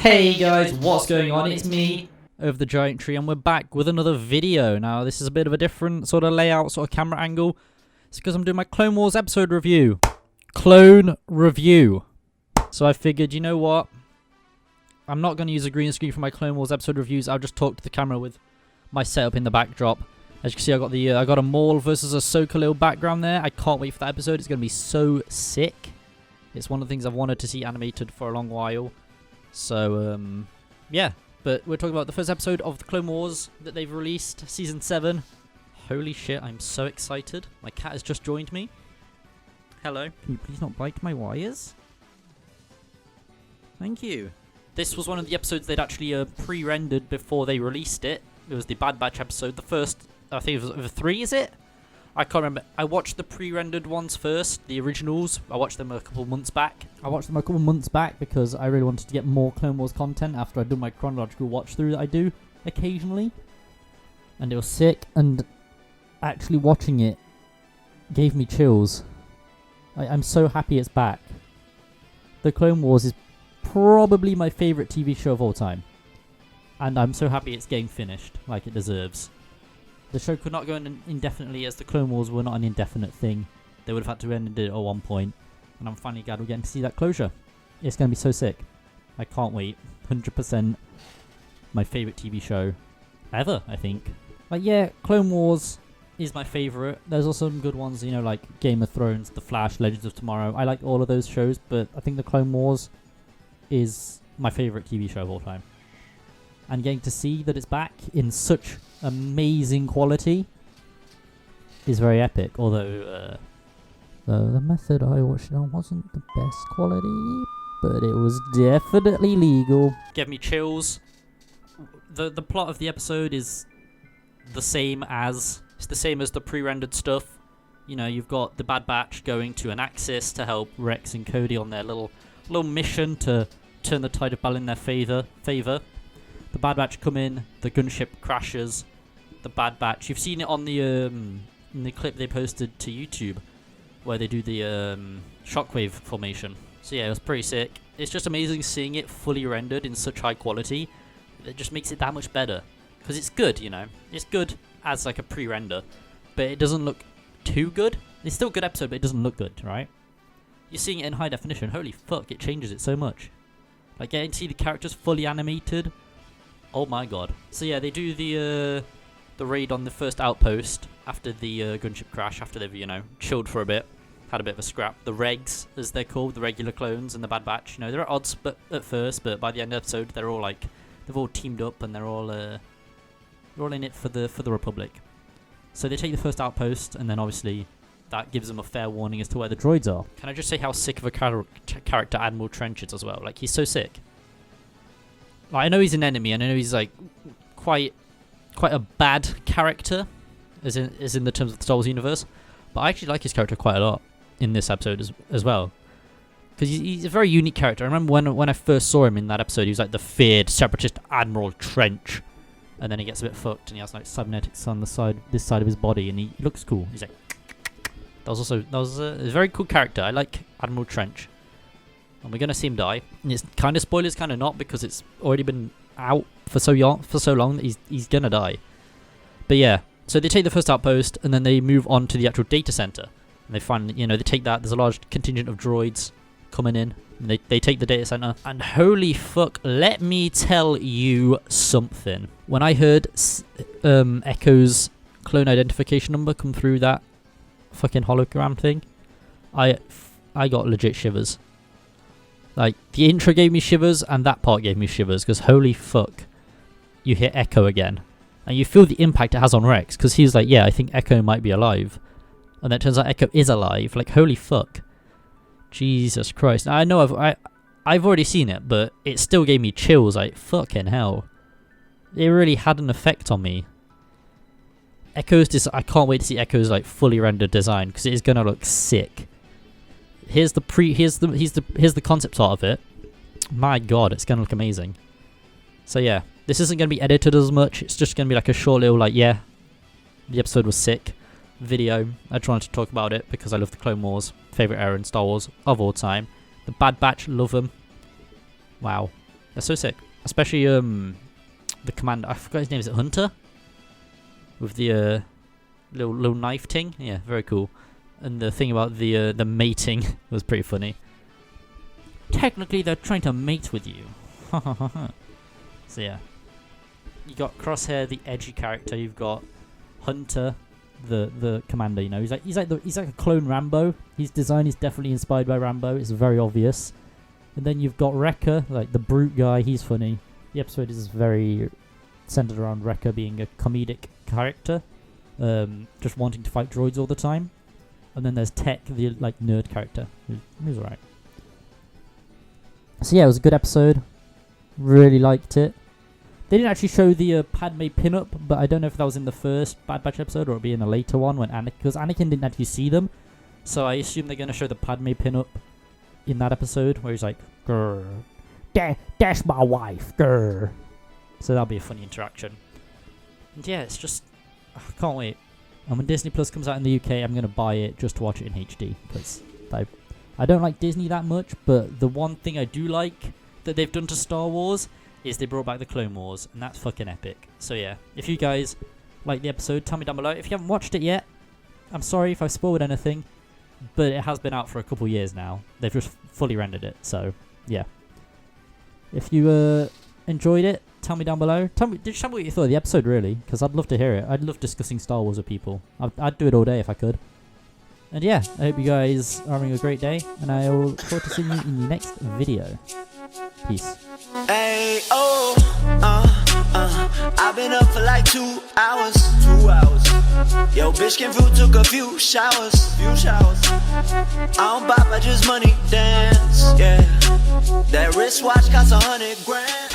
Hey guys, what's going on? It's me, Over the Giant Tree, and we're back with another video. Now, this is a bit of a different sort of layout, sort of camera angle. It's because I'm doing my Clone Wars episode review. Clone review. So I figured, you know what? I'm not going to use a green screen for my Clone Wars episode reviews. I'll just talk to the camera with my setup in the backdrop. As you can see, I got a Maul versus Ahsoka little background there. I can't wait for that episode. It's going to be so sick. It's one of the things I've wanted to see animated for a long while. So, yeah. But we're talking about the first episode of the Clone Wars that they've released, Season 7. Holy shit, I'm so excited. My cat has just joined me. Hello. Can you please not bite my wires? Thank you. This was one of the episodes they'd actually pre-rendered before they released it. It was the Bad Batch episode. The first, I think it was 3, is it? I can't remember. I watched the pre-rendered ones first, the originals. I watched them a couple months back. Because I really wanted to get more Clone Wars content after I'd done my chronological watch-through that I do occasionally. And it was sick, and actually watching it gave me chills. I'm so happy it's back. The Clone Wars is probably my favourite TV show of all time. And I'm so happy it's getting finished, like it deserves. The show could not go on indefinitely, as the Clone Wars were not an indefinite thing. They would have had to end it at one point. And I'm finally glad we're getting to see that closure. It's going to be so sick. I can't wait. 100% my favourite TV show ever, I think. Like, yeah, Clone Wars is my favourite. There's also some good ones, you know, like Game of Thrones, The Flash, Legends of Tomorrow. I like all of those shows, but I think the Clone Wars is my favourite TV show of all time. And getting to see that it's back in such amazing quality is very epic. Although the method I watched it on wasn't the best quality, but it was definitely legal. Gave me chills. The plot of the episode is the same as the pre-rendered stuff. You know, you've got the Bad Batch going to an Axis to help Rex and Cody on their little mission to turn the tide of battle in their favor. The Bad Batch come in, the gunship crashes. The Bad Batch, you've seen it on the in the clip they posted to YouTube, where they do the shockwave formation. So yeah, it was pretty sick. It's just amazing seeing it fully rendered in such high quality. It just makes it that much better, because it's good, you know. It's good as like a pre-render, but it doesn't look too good. It's still a good episode, but it doesn't look good, right? You're seeing it in high definition. Holy fuck, it changes it so much. Like getting to see the characters fully animated. Oh my god. So yeah, they do the raid on the first outpost after the gunship crash, after they've, you know, chilled for a bit, had a bit of a scrap. The regs, as they're called, the regular clones and the Bad Batch, you know, they're at odds but at first, but by the end of the episode, they're all like, they've all teamed up and they're all in it for the Republic. So they take the first outpost, and then obviously that gives them a fair warning as to where the droids are. Can I just say how sick of a character Admiral Trench is as well? Like, he's so sick. Like, I know he's an enemy, and I know he's like quite a bad character, as in the terms of the Star Wars universe. But I actually like his character quite a lot in this episode as well, because he's a very unique character. I remember when I first saw him in that episode, he was like the feared separatist Admiral Trench, and then he gets a bit fucked, and he has like cybernetics on this side of his body, and he looks cool. He's like, that was a very cool character. I like Admiral Trench. And we're going to see him die. And it's kind of spoilers, kind of not, because it's already been out for so long that he's going to die. But yeah, so they take the first outpost, and then they move on to the actual data center. And they find, you know, they take that. There's a large contingent of droids coming in. And they take the data center. And holy fuck, let me tell you something. When I heard Echo's clone identification number come through that fucking hologram thing, I got legit shivers. Like, the intro gave me shivers, and that part gave me shivers, because holy fuck, you hear Echo again. And you feel the impact it has on Rex, because he's like, yeah, I think Echo might be alive. And then it turns out Echo is alive. Like, holy fuck. Jesus Christ. Now, I know I've already seen it, but it still gave me chills, like, fucking hell. It really had an effect on me. I can't wait to see Echo's, like, fully rendered design, because it is going to look sick. Here's the concept art of it. My god, it's gonna look amazing. So yeah, this isn't gonna be edited as much. It's just gonna be like a short little, like, yeah, the episode was sick video. I just wanted to talk about it because I love the Clone Wars, favorite era in Star Wars of all time. The Bad Batch, love them. Wow. They're so sick. Especially the commander. I forgot his name. Is it Hunter? With the little knife thing. Yeah, very cool. And the thing about the mating was pretty funny. Technically, they're trying to mate with you. So yeah, you got Crosshair, the edgy character. You've got Hunter, the commander. You know, he's like a clone Rambo. His design is definitely inspired by Rambo. It's very obvious. And then you've got Wrecker, like the brute guy. He's funny. The episode is very centered around Wrecker being a comedic character, just wanting to fight droids all the time. And then there's Tech, the like nerd character, who's alright. So yeah, it was a good episode. Really liked it. They didn't actually show the Padme pinup, but I don't know if that was in the first Bad Batch episode or it'll be in a later one because Anakin didn't actually see them. So I assume they're going to show the Padme pinup in that episode where he's like, "Grr, that's my wife, grr." So that'll be a funny interaction. And yeah, it's just, I can't wait. And when Disney Plus comes out in the UK, I'm going to buy it just to watch it in HD because I don't like Disney that much, but the one thing I do like that they've done to Star Wars is they brought back the Clone Wars, and that's fucking epic. So yeah, if you guys like the episode, tell me down below. If you haven't watched it yet, I'm sorry if I spoiled anything, but it has been out for a couple years now. They've just fully rendered it, so yeah. If you enjoyed it, tell me down below. Tell me what you thought of the episode, really, because I'd love to hear it. I'd love discussing Star Wars with people. I'd do it all day if I could. And yeah, I hope you guys are having a great day, and I will look forward to seeing you in the next video. Peace. Hey, oh, I've been up for like 2 hours. 2 hours. Yo, bitch came through, took a few showers. I don't bop, I just money dance, yeah. That wristwatch costs 100 grand.